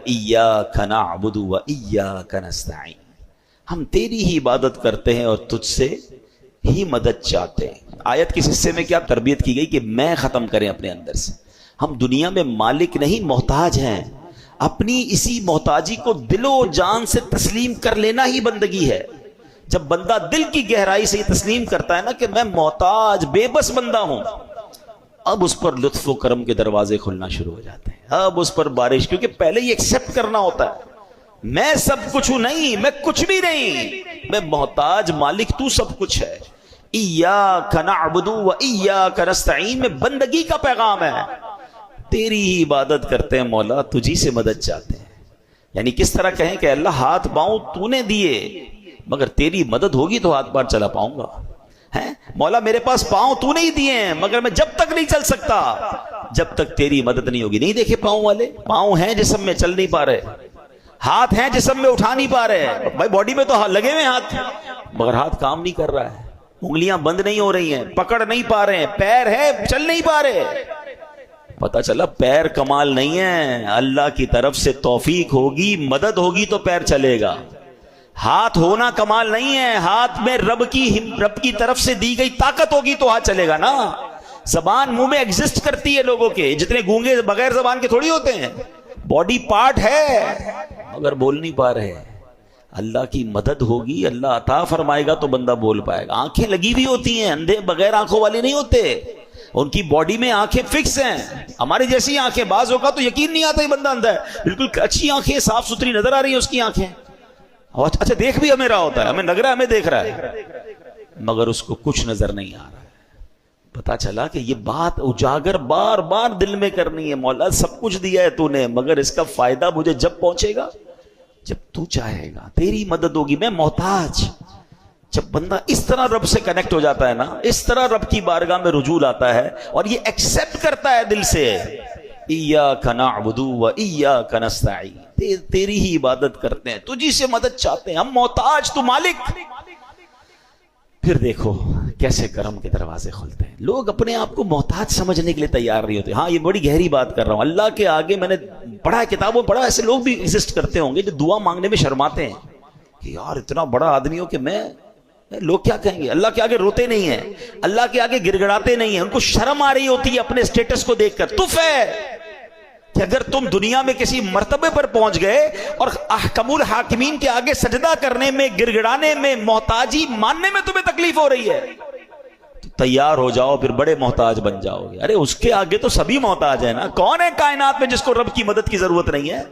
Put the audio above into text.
इय्याक नअबुदु व इय्याक नस्तईन, हम तेरी ही इबादत करते हैं और तुझसे ही मदद चाहते हैं। आयत के हिस्से में क्या तरबियत की गई कि मैं खत्म करें अपने अंदर से। हम दुनिया में मालिक नहीं मोहताज हैं। अपनी इसी मोहताजी को दिलो जान से तस्लीम कर लेना ही बंदगी है। जब बंदा दिल की गहराई से तस्लीम करता है ना कि मैं मोहताज बेबस बंदा हूं, अब उस पर लुत्फ व करम के दरवाजे खुलना शुरू हो जाते हैं। अब उस पर बारिश, क्योंकि पहले ही एक्सेप्ट करना होता है मैं सब कुछ हूं, नहीं मैं कुछ भी नहीं, मैं मोहताज, मालिक तू सब कुछ है। इय्याक नअबुदु व इय्याक नस्तईन में बंदगी का पैगाम है। तेरी ही इबादत करते हैं मौला, तुझी से मदद चाहते हैं। यानी किस तरह कहें कि अल्लाह हाथ पांव तूने दिए, मगर तेरी मदद होगी तो हाथ पांव चला पाऊंगा। है मौला मेरे पास पांव तूने ही दिए हैं, मगर मैं जब तक नहीं चल सकता जब तक तेरी मदद नहीं होगी। नहीं देखे पांव वाले, पांव हैं जिस्म में चल नहीं पा रहे, हाथ हैं जिस्म में उठा नहीं पा रहे। भाई बॉडी में तो लगे हुए हाथ, मगर हाथ काम नहीं कर रहा है, उंगलियां बंद नहीं हो रही हैं, पकड़ नहीं पा रहे हैं, पैर है चल नहीं पा रहे। पता चला पैर कमाल नहीं है, अल्लाह की तरफ से तौफीक होगी, मदद होगी तो पैर चलेगा। हाथ होना कमाल नहीं है, हाथ में रब की तरफ से दी गई ताकत होगी तो हाथ चलेगा ना। जबान मुंह में एग्जिस्ट करती है लोगों के, जितने गूंगे बगैर जबान के थोड़ी होते हैं। बॉडी पार्ट है मगर बोल नहीं पा रहे। अल्लाह की मदद होगी, अल्लाह अता फरमाएगा तो बंदा बोल पाएगा। आंखें लगी हुई होती हैं, अंधे बगैर आंखों वाले नहीं होते, उनकी बॉडी में आंखें फिक्स हैं। हमारी जैसी आंखें, बाज होगा तो यकीन नहीं आता ये बंदा अंधा है, बिल्कुल अच्छी आंखें साफ सुथरी नजर आ रही है उसकी आंखें, अच्छा देख भी हमें रहा होता है, हमें लग रहा है हमें देख रहा है, मगर उसको कुछ नजर नहीं आ रहा है। पता चला कि ये बात उजागर बार बार दिल में करनी है, मौला सब कुछ दिया है तूने, मगर इसका फायदा मुझे जब पहुंचेगा जब तू चाहेगा, तेरी मदद होगी, मैं मोहताज। जब बंदा इस तरह रब से कनेक्ट हो जाता है ना, इस तरह रब की बारगाह में रुजू लाता है और ये एक्सेप्ट करता है दिल से, इय्याक नअबुदु व इय्याक नस्तईन, तेरी ही इबादत करते हैं, तुझी से मदद चाहते हैं, हम मोहताज तू मालिक। फिर देखो कैसे करम के दरवाजे खुलते हैं। लोग अपने आप को मोहताज समझने के लिए तैयार नहीं होते। हाँ ये बड़ी गहरी बात कर रहा हूं, अल्लाह के आगे मैंने पढ़ा है, किताबों में पढ़ा, ऐसे लोग भी एग्जिस्ट करते होंगे जो दुआ मांगने में शर्माते हैं कि यार इतना बड़ा आदमी हो कि मैं लोग क्या कहेंगे। अल्लाह के आगे रोते नहीं है, अल्लाह के आगे गिड़गिड़ाते नहीं है, उनको शर्म आ रही होती है अपने स्टेटस को देखकर। तुफ है कि अगर तुम दुनिया में किसी मर्तबे पर पहुंच गए और अहकमुल हाकिमीन के आगे सजदा करने में, गिड़गिड़ाने में, मोहताजी मानने में तुम्हें तकलीफ हो रही है, तो तैयार हो जाओ, फिर बड़े मोहताज बन जाओगे। अरे उसके आगे तो सभी मोहताज है ना। कौन है कायनात में जिसको रब की मदद की जरूरत नहीं है?